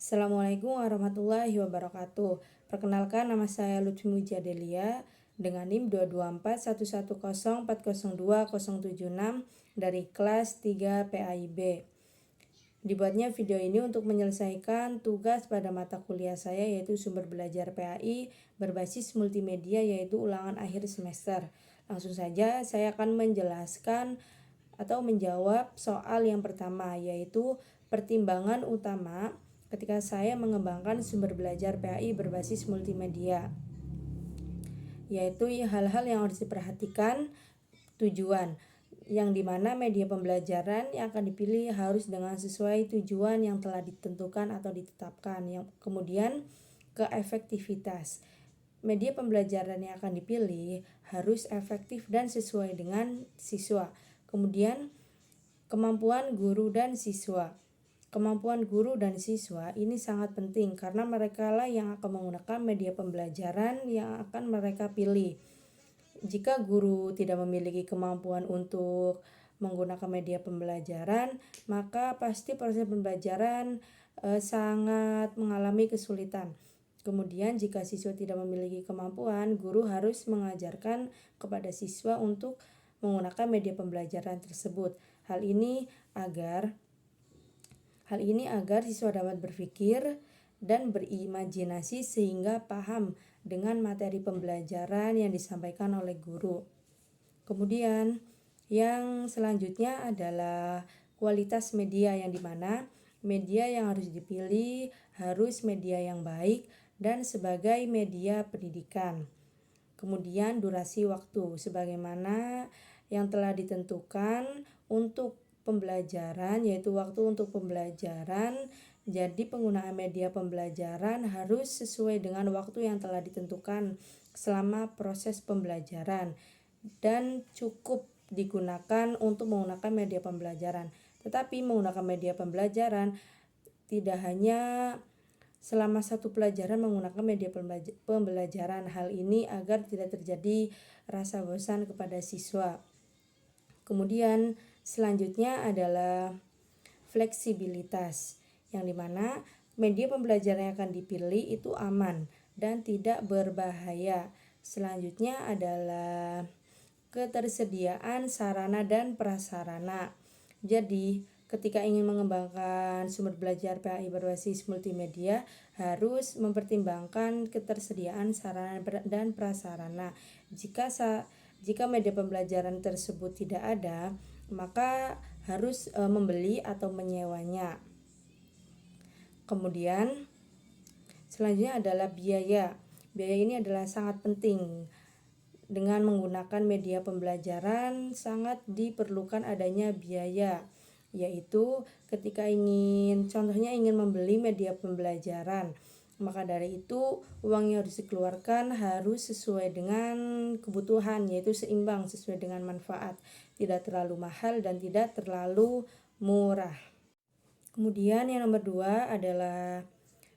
Assalamualaikum warahmatullahi wabarakatuh. Perkenalkan, nama saya Lutfi Mujadelia dengan NIM 2241104020076 dari kelas 3 PAIB. Dibuatnya video ini untuk menyelesaikan tugas pada mata kuliah saya, yaitu sumber belajar PAI berbasis multimedia, yaitu ulangan akhir semester. Langsung saja saya akan menjelaskan atau menjawab soal yang pertama, yaitu pertimbangan utama ketika saya mengembangkan sumber belajar PAI berbasis multimedia, yaitu hal-hal yang harus diperhatikan. Tujuan, yang dimana media pembelajaran yang akan dipilih harus dengan sesuai tujuan yang telah ditentukan atau ditetapkan. Yang kemudian keefektivitas, media pembelajaran yang akan dipilih harus efektif dan sesuai dengan siswa. Kemudian kemampuan guru dan siswa. Kemampuan guru dan siswa ini sangat penting karena mereka lah yang akan menggunakan media pembelajaran yang akan mereka pilih. Jika guru tidak memiliki kemampuan untuk menggunakan media pembelajaran, maka pasti proses pembelajaran sangat mengalami kesulitan. Kemudian jika siswa tidak memiliki kemampuan, guru harus mengajarkan kepada siswa untuk menggunakan media pembelajaran tersebut. Hal ini agar siswa dapat berpikir dan berimajinasi sehingga paham dengan materi pembelajaran yang disampaikan oleh guru. Kemudian yang selanjutnya adalah kualitas media, yang dimana media yang harus dipilih harus media yang baik dan sebagai media pendidikan. Kemudian durasi waktu, sebagaimana yang telah ditentukan untuk pembelajaran, yaitu waktu untuk pembelajaran. Jadi penggunaan media pembelajaran harus sesuai dengan waktu yang telah ditentukan selama proses pembelajaran dan cukup digunakan untuk menggunakan media pembelajaran. Tetapi menggunakan media pembelajaran tidak hanya selama satu pelajaran menggunakan media pembelajaran. Hal ini agar tidak terjadi rasa bosan kepada siswa. Kemudian selanjutnya adalah fleksibilitas, yang dimana media pembelajaran yang akan dipilih itu aman dan tidak berbahaya. Selanjutnya adalah ketersediaan sarana dan prasarana. Jadi ketika ingin mengembangkan sumber belajar PAI berbasis multimedia harus mempertimbangkan ketersediaan sarana dan prasarana. Jika media pembelajaran tersebut tidak ada, maka harus membeli atau menyewanya. Kemudian selanjutnya adalah biaya. Biaya ini adalah sangat penting. Dengan menggunakan media pembelajaran sangat diperlukan adanya biaya, yaitu ketika contohnya ingin membeli media pembelajaran, maka dari itu uang yang harus dikeluarkan harus sesuai dengan kebutuhan, yaitu seimbang sesuai dengan manfaat, tidak terlalu mahal dan tidak terlalu murah. Kemudian yang nomor 2 adalah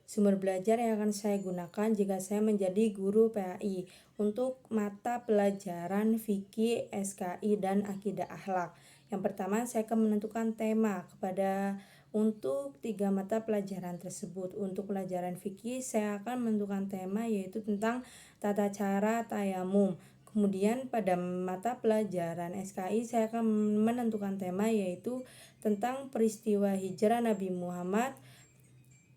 sumber belajar yang akan saya gunakan jika saya menjadi guru PAI untuk mata pelajaran fikih, SKI, dan akidah akhlak. Yang pertama, saya akan menentukan tema untuk 3 mata pelajaran tersebut. Untuk pelajaran fikih, saya akan menentukan tema yaitu tentang tata cara tayamum. Kemudian pada mata pelajaran SKI, saya akan menentukan tema yaitu tentang peristiwa hijrah Nabi Muhammad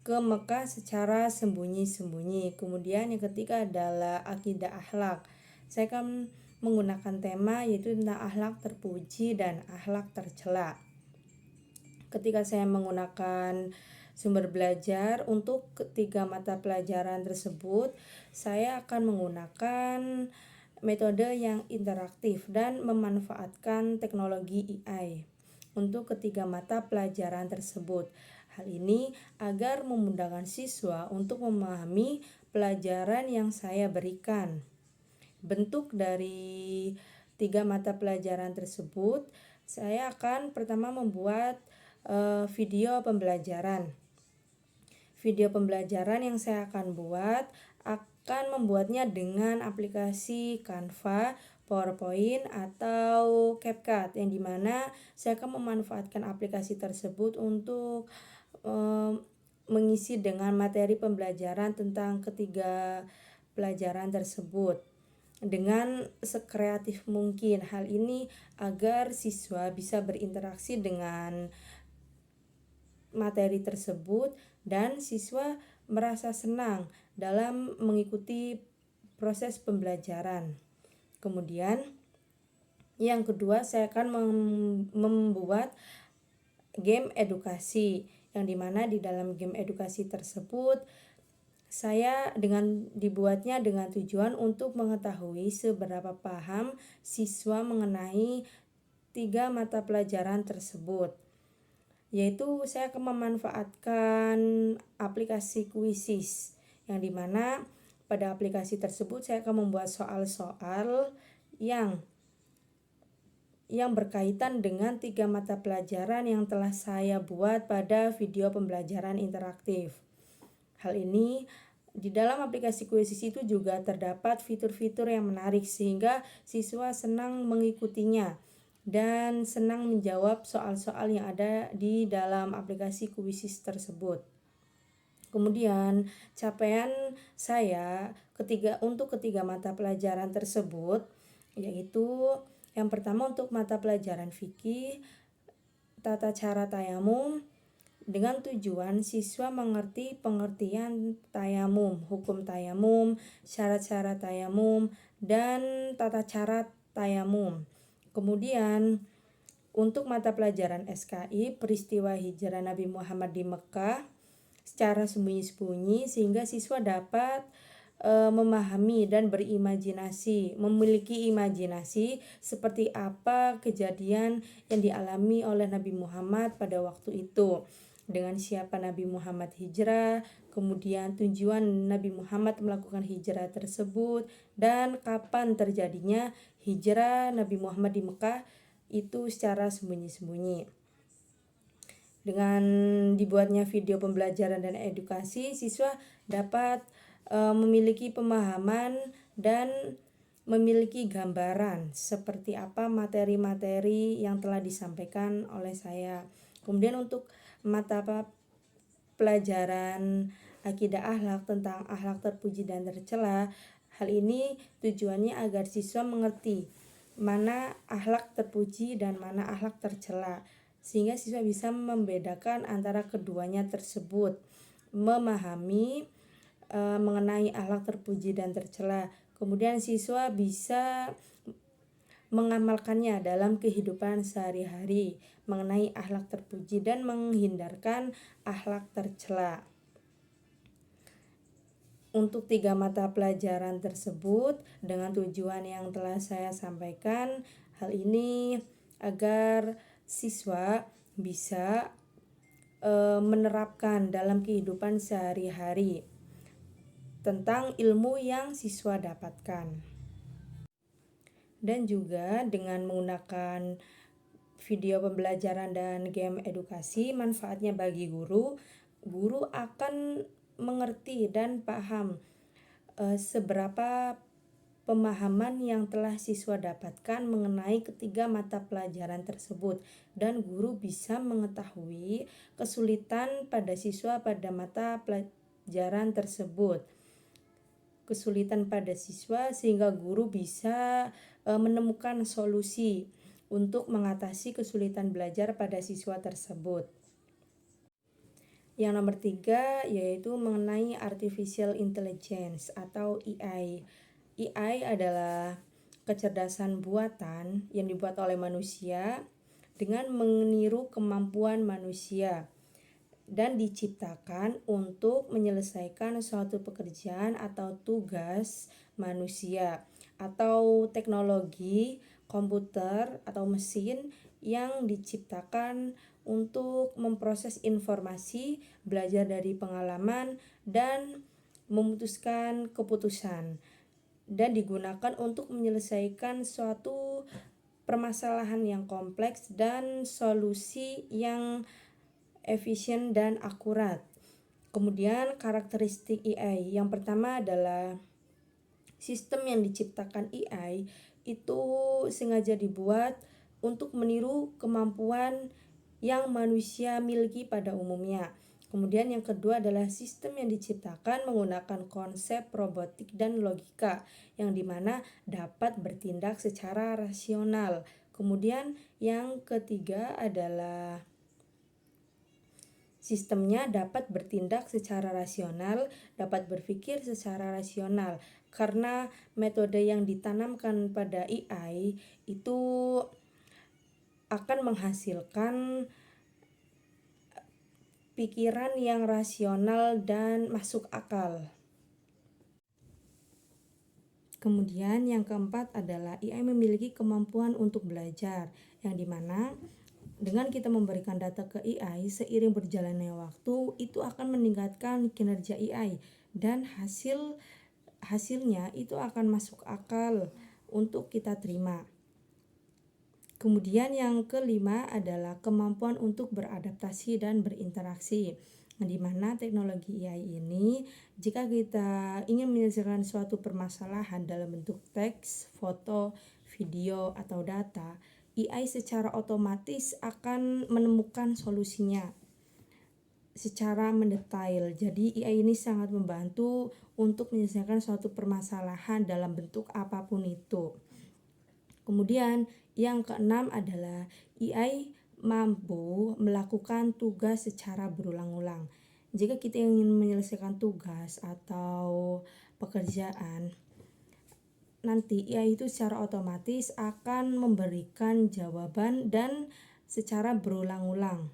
ke Mekah secara sembunyi-sembunyi. Kemudian yang ketiga adalah akidah akhlak. Saya akan menggunakan tema yaitu tentang akhlak terpuji dan akhlak tercela. Ketika saya menggunakan sumber belajar untuk ketiga mata pelajaran tersebut, saya akan menggunakan metode yang interaktif dan memanfaatkan teknologi AI untuk ketiga mata pelajaran tersebut. Hal ini agar memudahkan siswa untuk memahami pelajaran yang saya berikan. Bentuk dari 3 mata pelajaran tersebut, saya akan pertama membuat video pembelajaran. Video pembelajaran yang saya akan buat akan membuatnya dengan aplikasi Canva, PowerPoint, atau CapCut, yang dimana saya akan memanfaatkan aplikasi tersebut untuk mengisi dengan materi pembelajaran tentang ketiga pelajaran tersebut dengan sekreatif mungkin. Hal ini agar siswa bisa berinteraksi dengan materi tersebut dan siswa merasa senang dalam mengikuti proses pembelajaran. Kemudian yang kedua, saya akan membuat game edukasi, yang dimana di dalam game edukasi tersebut saya dibuatnya dengan tujuan untuk mengetahui seberapa paham siswa mengenai 3 mata pelajaran tersebut, yaitu saya akan memanfaatkan aplikasi Quizizz, yang dimana pada aplikasi tersebut saya akan membuat soal-soal yang berkaitan dengan 3 mata pelajaran yang telah saya buat pada video pembelajaran interaktif. Hal ini di dalam aplikasi Quizizz itu juga terdapat fitur-fitur yang menarik sehingga siswa senang mengikutinya dan senang menjawab soal-soal yang ada di dalam aplikasi Quizizz tersebut. Kemudian capaian saya untuk ketiga mata pelajaran tersebut yaitu yang pertama untuk mata pelajaran fikih, tata cara tayamum, dengan tujuan siswa mengerti pengertian tayamum, hukum tayamum, syarat-syarat tayamum, dan tata cara tayamum. Kemudian untuk mata pelajaran SKI, peristiwa hijrah Nabi Muhammad di Mekah secara sembunyi-sembunyi sehingga siswa dapat memahami dan memiliki imajinasi seperti apa kejadian yang dialami oleh Nabi Muhammad pada waktu itu, dengan siapa Nabi Muhammad hijrah, kemudian tujuan Nabi Muhammad melakukan hijrah tersebut, dan kapan terjadinya hijrah Nabi Muhammad di Mekah itu secara sembunyi-sembunyi. Dengan dibuatnya video pembelajaran dan edukasi, siswa dapat memiliki pemahaman dan memiliki gambaran seperti apa materi-materi yang telah disampaikan oleh saya. Kemudian untuk mata pelajaran akidah akhlak tentang akhlak terpuji dan tercela, hal ini tujuannya agar siswa mengerti mana akhlak terpuji dan mana akhlak tercela, sehingga siswa bisa membedakan antara keduanya tersebut, memahami mengenai akhlak terpuji dan tercela. Kemudian siswa bisa mengamalkannya dalam kehidupan sehari-hari mengenai akhlak terpuji dan menghindarkan akhlak tercela. Untuk 3 mata pelajaran tersebut dengan tujuan yang telah saya sampaikan, hal ini agar siswa bisa menerapkan dalam kehidupan sehari-hari tentang ilmu yang siswa dapatkan. Dan juga dengan menggunakan video pembelajaran dan game edukasi, manfaatnya bagi guru akan mengerti dan paham seberapa pemahaman yang telah siswa dapatkan mengenai ketiga mata pelajaran tersebut, dan guru bisa mengetahui kesulitan pada siswa pada mata pelajaran tersebut. Sehingga guru bisa menemukan solusi untuk mengatasi kesulitan belajar pada siswa tersebut. Yang nomor 3 yaitu mengenai artificial intelligence atau AI. AI adalah kecerdasan buatan yang dibuat oleh manusia dengan meniru kemampuan manusia dan diciptakan untuk menyelesaikan suatu pekerjaan atau tugas manusia atau teknologi komputer atau mesin yang diciptakan untuk memproses informasi, belajar dari pengalaman, dan memutuskan keputusan, dan digunakan untuk menyelesaikan suatu permasalahan yang kompleks dan solusi yang efisien dan akurat. Kemudian karakteristik AI yang pertama adalah sistem yang diciptakan AI itu sengaja dibuat untuk meniru kemampuan yang manusia miliki pada umumnya. Kemudian yang kedua adalah sistem yang diciptakan menggunakan konsep robotik dan logika yang dimana dapat bertindak secara rasional. Kemudian yang ketiga adalah sistemnya dapat bertindak secara rasional, dapat berpikir secara rasional. Karena metode yang ditanamkan pada AI itu akan menghasilkan pikiran yang rasional dan masuk akal. Kemudian yang keempat adalah AI memiliki kemampuan untuk belajar, yang dimana dengan kita memberikan data ke AI seiring berjalannya waktu itu akan meningkatkan kinerja AI dan hasilnya itu akan masuk akal untuk kita terima. Kemudian yang kelima adalah kemampuan untuk beradaptasi dan berinteraksi, di mana teknologi AI ini jika kita ingin menyelesaikan suatu permasalahan dalam bentuk teks, foto, video, atau data, AI secara otomatis akan menemukan solusinya secara mendetail. Jadi AI ini sangat membantu untuk menyelesaikan suatu permasalahan dalam bentuk apapun itu. Kemudian yang keenam adalah AI mampu melakukan tugas secara berulang-ulang. Jika kita ingin menyelesaikan tugas atau pekerjaan, nanti AI itu secara otomatis akan memberikan jawaban dan secara berulang-ulang.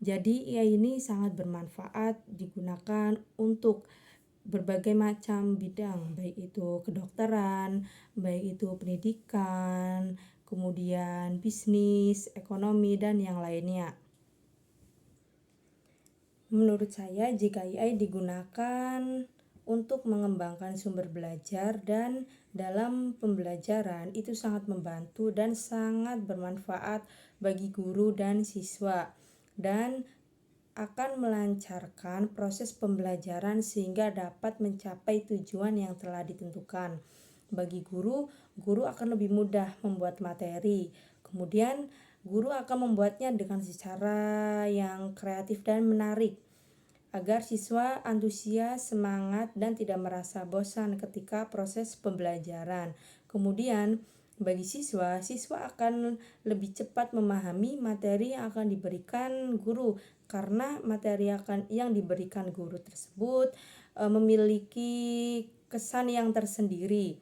Jadi AI ini sangat bermanfaat digunakan untuk berbagai macam bidang, baik itu kedokteran, baik itu pendidikan, kemudian bisnis, ekonomi, dan yang lainnya. Menurut saya, jika AI digunakan untuk mengembangkan sumber belajar dan dalam pembelajaran itu sangat membantu dan sangat bermanfaat bagi guru dan siswa, dan akan melancarkan proses pembelajaran sehingga dapat mencapai tujuan yang telah ditentukan. Bagi guru akan lebih mudah membuat materi. Kemudian guru akan membuatnya dengan secara yang kreatif dan menarik agar siswa antusias, semangat, dan tidak merasa bosan ketika proses pembelajaran. Kemudian bagi siswa akan lebih cepat memahami materi yang akan diberikan guru karena materi yang diberikan guru tersebut memiliki kesan yang tersendiri.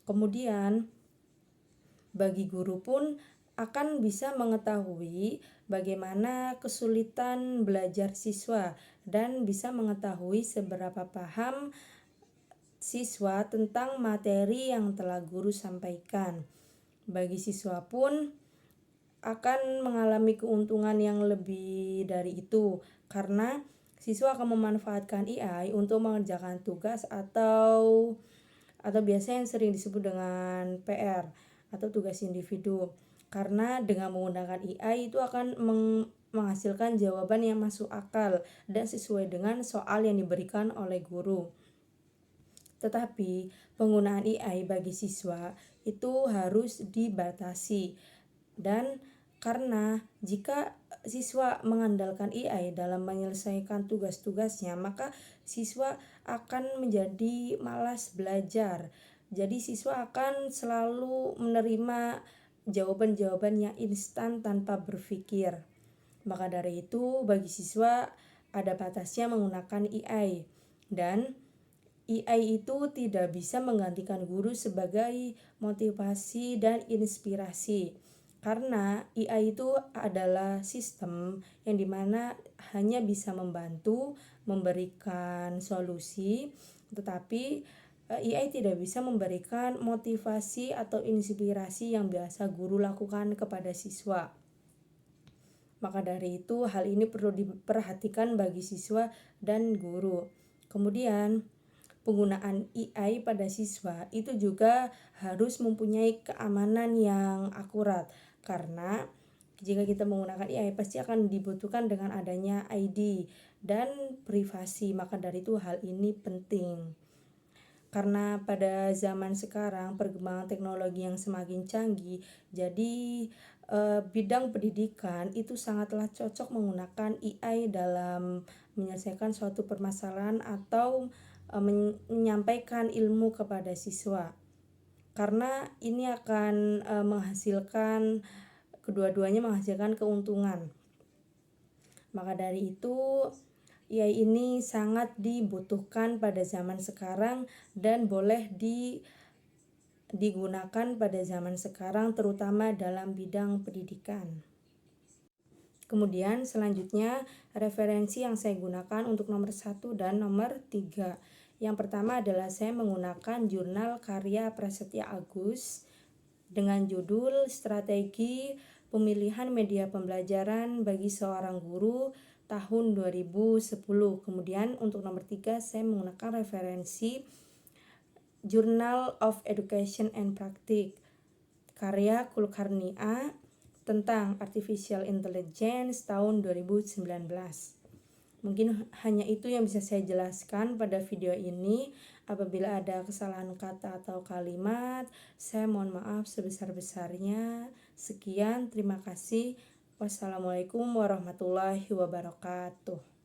Kemudian bagi guru pun akan bisa mengetahui bagaimana kesulitan belajar siswa dan bisa mengetahui seberapa paham siswa tentang materi yang telah guru sampaikan. Bagi siswa pun akan mengalami keuntungan yang lebih dari itu karena siswa akan memanfaatkan AI untuk mengerjakan tugas atau biasa yang sering disebut dengan PR atau tugas individu. Karena dengan menggunakan AI itu akan menghasilkan jawaban yang masuk akal dan sesuai dengan soal yang diberikan oleh guru. Tetapi penggunaan AI bagi siswa itu harus dibatasi, dan karena jika siswa mengandalkan AI dalam menyelesaikan tugas-tugasnya, maka siswa akan menjadi malas belajar. Jadi siswa akan selalu menerima jawaban-jawaban yang instan tanpa berpikir. Maka dari itu bagi siswa ada batasnya menggunakan AI, dan AI itu tidak bisa menggantikan guru sebagai motivasi dan inspirasi. Karena AI itu adalah sistem yang dimana hanya bisa membantu memberikan solusi, tetapi AI tidak bisa memberikan motivasi atau inspirasi yang biasa guru lakukan kepada siswa. Maka dari itu hal ini perlu diperhatikan bagi siswa dan guru. Kemudian penggunaan AI pada siswa itu juga harus mempunyai keamanan yang akurat, karena jika kita menggunakan AI pasti akan dibutuhkan dengan adanya ID dan privasi. Maka dari itu hal ini penting. Karena pada zaman sekarang perkembangan teknologi yang semakin canggih, jadi bidang pendidikan itu sangatlah cocok menggunakan AI dalam menyelesaikan suatu permasalahan atau menyampaikan ilmu kepada siswa. Karena ini akan menghasilkan, kedua-duanya menghasilkan keuntungan. Maka dari itu, AI ini sangat dibutuhkan pada zaman sekarang dan boleh digunakan pada zaman sekarang, terutama dalam bidang pendidikan. Kemudian selanjutnya referensi yang saya gunakan untuk nomor 1 dan nomor 3. Yang pertama adalah saya menggunakan jurnal karya Prasetya Agus dengan judul Strategi Pemilihan Media Pembelajaran bagi Seorang Guru tahun 2010. Kemudian untuk nomor 3 saya menggunakan referensi Journal of Education and Practice karya Kulkarni-A tentang Artificial Intelligence tahun 2019. Mungkin hanya itu yang bisa saya jelaskan pada video ini. Apabila ada kesalahan kata atau kalimat, saya mohon maaf sebesar-besarnya. Sekian, terima kasih. Wassalamualaikum warahmatullahi wabarakatuh.